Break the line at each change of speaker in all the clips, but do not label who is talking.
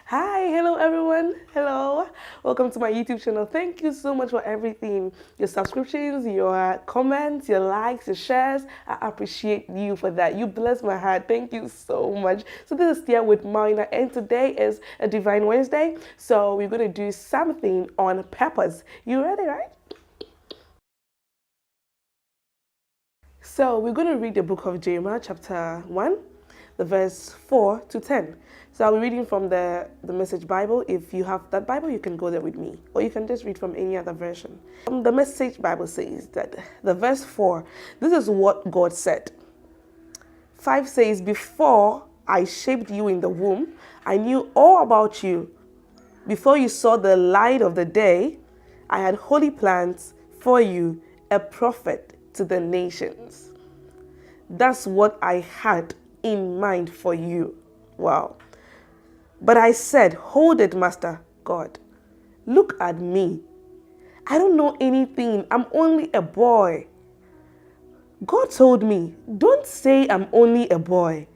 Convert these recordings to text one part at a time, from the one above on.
Hi, hello everyone. Hello. Welcome to my YouTube channel. Thank you so much for everything. Your subscriptions, your comments, your likes, your shares. I appreciate you for that. You bless my heart. Thank you so much. So this is Tia with Mina, and today is a Divine Wednesday. So we're going to do something on peppers. You ready, right? So we're going to read the book of Jeremiah, chapter 1, the verse 4 to 10. So I'll be reading from the Message Bible. If you have that Bible, you can go there with me. Or you can just read from any other version. The Message Bible says that the verse 4, this is what God said. 5 says, "Before I shaped you in the womb, I knew all about you. Before you saw the light of the day, I had holy plans for you, a prophet to the nations." That's what I had in mind for you. Wow. But I said, "Hold it, Master God. Look at me. I don't know anything. I'm only a boy." God told me, "Don't say I'm only a boy.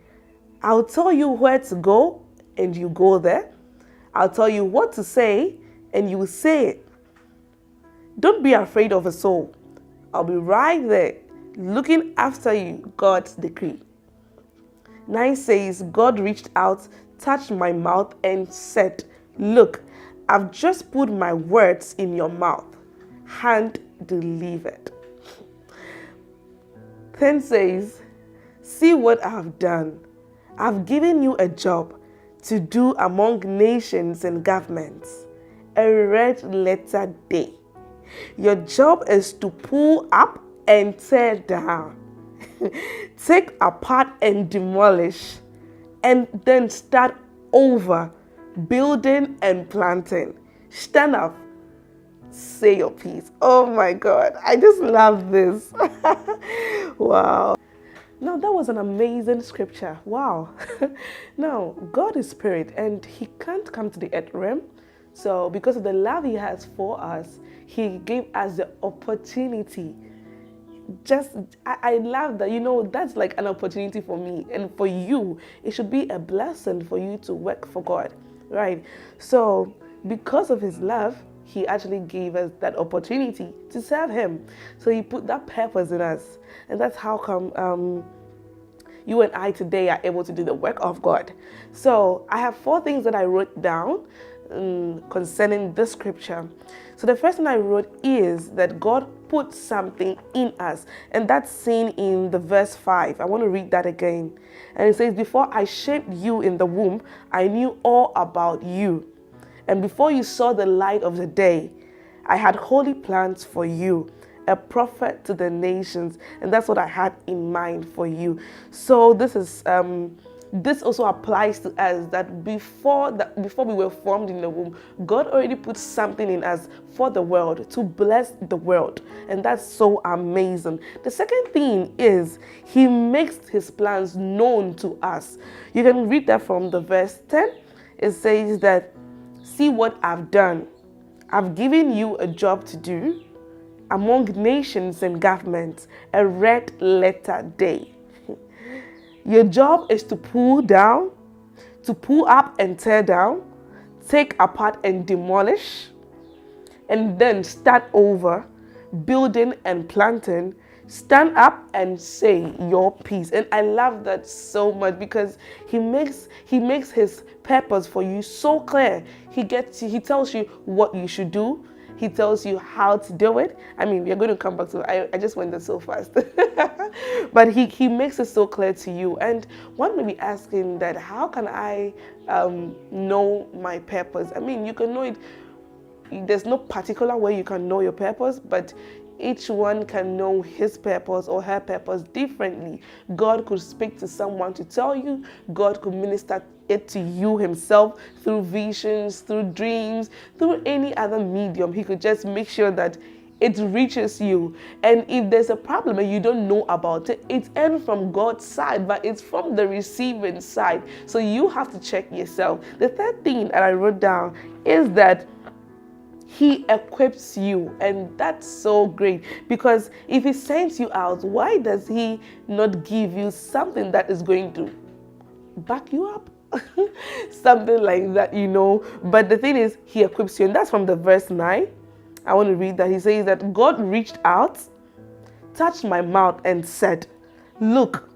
I'll tell you where to go and you go there. I'll tell you what to say and you say it. Don't be afraid of a soul. I'll be right there looking after you." God's decree. 9 says, God reached out, touched my mouth and said, "Look, I've just put my words in your mouth. Hand delivered." 10 says, "See what I've done. I've given you a job to do among nations and governments. A red letter day. Your job is to pull up and tear down, take apart and demolish, and then start over, building and planting. Stand up, say your piece." Oh my God, I just love this. Wow. Now, that was an amazing scripture. Wow. Now, God is spirit and he can't come to the earth realm. So, because of the love he has for us, he gave us the opportunity. I love that, that's like an opportunity for me and for you. It should be a blessing for you to work for God, right? So, because of his love, he actually gave us that opportunity to serve him. So he put that purpose in us. And that's how come you and I today are able to do the work of God. So I have 4 things that I wrote down concerning this scripture. So the first thing I wrote is that God put something in us, and that's seen in the verse 5. I want to read that again. And it says, "Before I shaped you in the womb, I knew all about you. And before you saw the light of the day, I had holy plans for you, a prophet to the nations." And that's what I had in mind for you. So this also applies to us, that before we were formed in the womb, God already put something in us for the world, to bless the world. And that's so amazing. The second thing is he makes his plans known to us. You can read that from the verse 10. It says that, "See what I've done. I've given you a job to do among nations and governments, a red letter day. Your job is to pull down, to pull up and tear down, take apart and demolish, and then start over, building and planting. Stand up and say your piece." And I love that so much because he makes his purpose for you so clear. He tells you what you should do. He tells you how to do it. I mean, we're going to come back to it. I just went there so fast. But he makes it so clear to you. And one may be asking that, how can I know my purpose? I mean, you can know it. There's no particular way you can know your purpose, but each one can know his purpose or her purpose differently. God could speak to someone to tell you. God could minister it to you himself through visions, through dreams, through any other medium. He could just make sure that it reaches you. And if there's a problem and you don't know about it, it's ain't from God's side, but it's from the receiving side. So you have to check yourself. The third thing that I wrote down is that he equips you, and that's so great, because if he sends you out, why does he not give you something that is going to back you up? Something like that, But the thing is, he equips you. And that's from the verse 9. I want to read that. He says that God reached out, touched my mouth and said, look,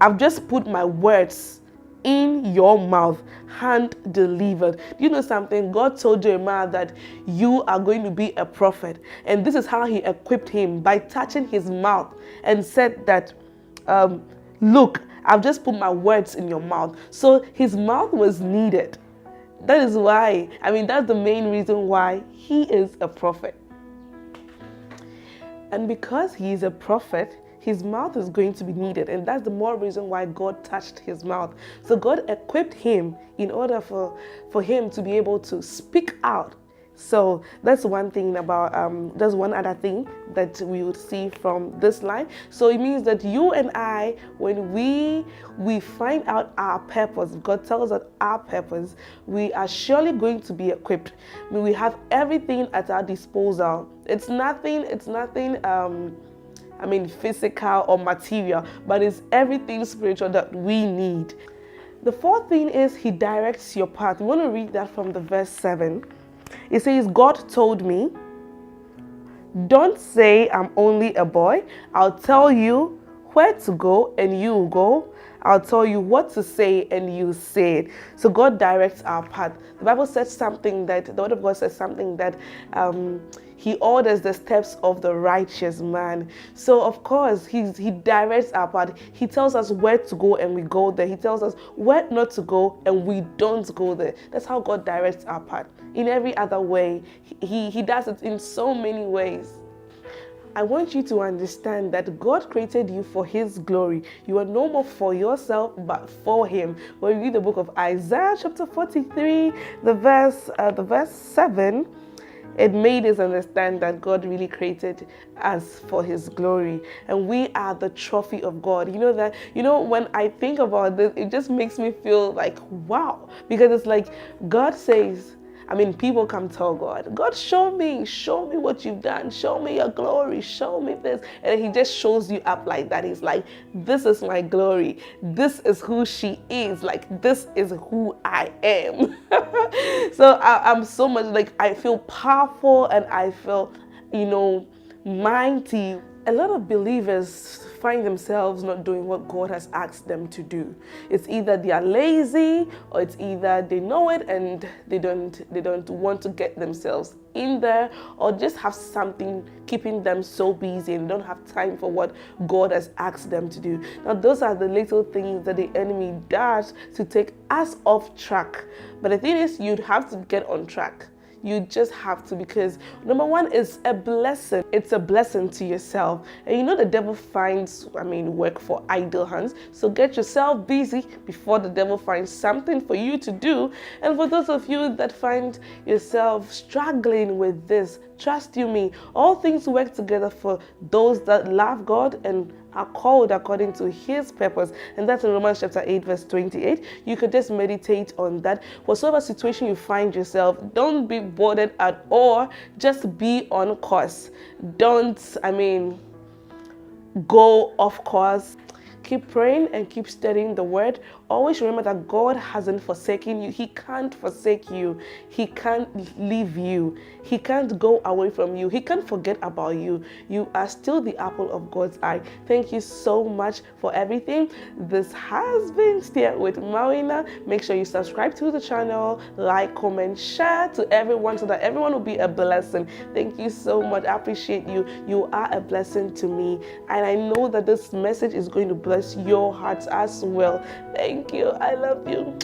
I've just put my words in your mouth, hand delivered. Do you know something? God told Jeremiah that you are going to be a prophet. And this is how he equipped him, by touching his mouth and said that, look, I've just put my words in your mouth. So his mouth was needed. That is why, that's the main reason why he is a prophet. And because he is a prophet, his mouth is going to be needed. And that's the more reason why God touched his mouth. So God equipped him in order for him to be able to speak out. So that's one thing about, that's one other thing that we would see from this line. So it means that you and I, when we find out our purpose, God tells us our purpose, we are surely going to be equipped. We have everything at our disposal. It's nothing, physical or material, but it's everything spiritual that we need. The fourth thing is he directs your path. We want to read that from the verse 7. It says, God told me, don't say I'm only a boy. I'll tell you where to go and you go. I'll tell you what to say and you say it. So God directs our path. The Bible says something that, the Word of God says something that he orders the steps of the righteous man. So of course, he directs our path. He tells us where to go and we go there. He tells us where not to go and we don't go there. That's how God directs our path. In every other way, he does it in so many ways. I want you to understand that God created you for his glory. You are no more for yourself, but for him. When we read the book of Isaiah chapter 43, the verse 7, it made us understand that God really created us for his glory. And we are the trophy of God. You know that, when I think about this, it just makes me feel like, wow. Because it's like God says, people come tell God, show me what you've done. Show me your glory. Show me this. And he just shows you up like that. He's like, this is my glory. This is who she is. Like, this is who I am. So I'm so much like, I feel powerful and I feel, mighty. A lot of believers find themselves not doing what God has asked them to do. It's either they are lazy, or it's either they know it and they don't want to get themselves in there, or just have something keeping them so busy and don't have time for what God has asked them to do. Now, those are the little things that the enemy does to take us off track. But the thing is, you'd have to get on track. You just have to, because number one is a blessing. It's a blessing to yourself. And the devil finds, work for idle hands. So get yourself busy before the devil finds something for you to do. And for those of you that find yourself struggling with this, trust you me, all things work together for those that love God and are called according to his purpose. And that's in Romans chapter 8 verse 28. You could just meditate on that. Whatsoever situation you find yourself, don't be bothered at all. Just be on course. Don't, go off course. Keep praying and keep studying the word. Always remember that God hasn't forsaken you. He can't forsake you. He can't leave you. He can't go away from you. He can't forget about you. You are still the apple of God's eye. Thank you so much for everything. This has been Steer with Mawina. Make sure you subscribe to the channel, like, comment, share to everyone so that everyone will be a blessing. Thank you so much. I appreciate you. You are a blessing to me. And I know that this message is going to bless your hearts as well. Thank you. I love you.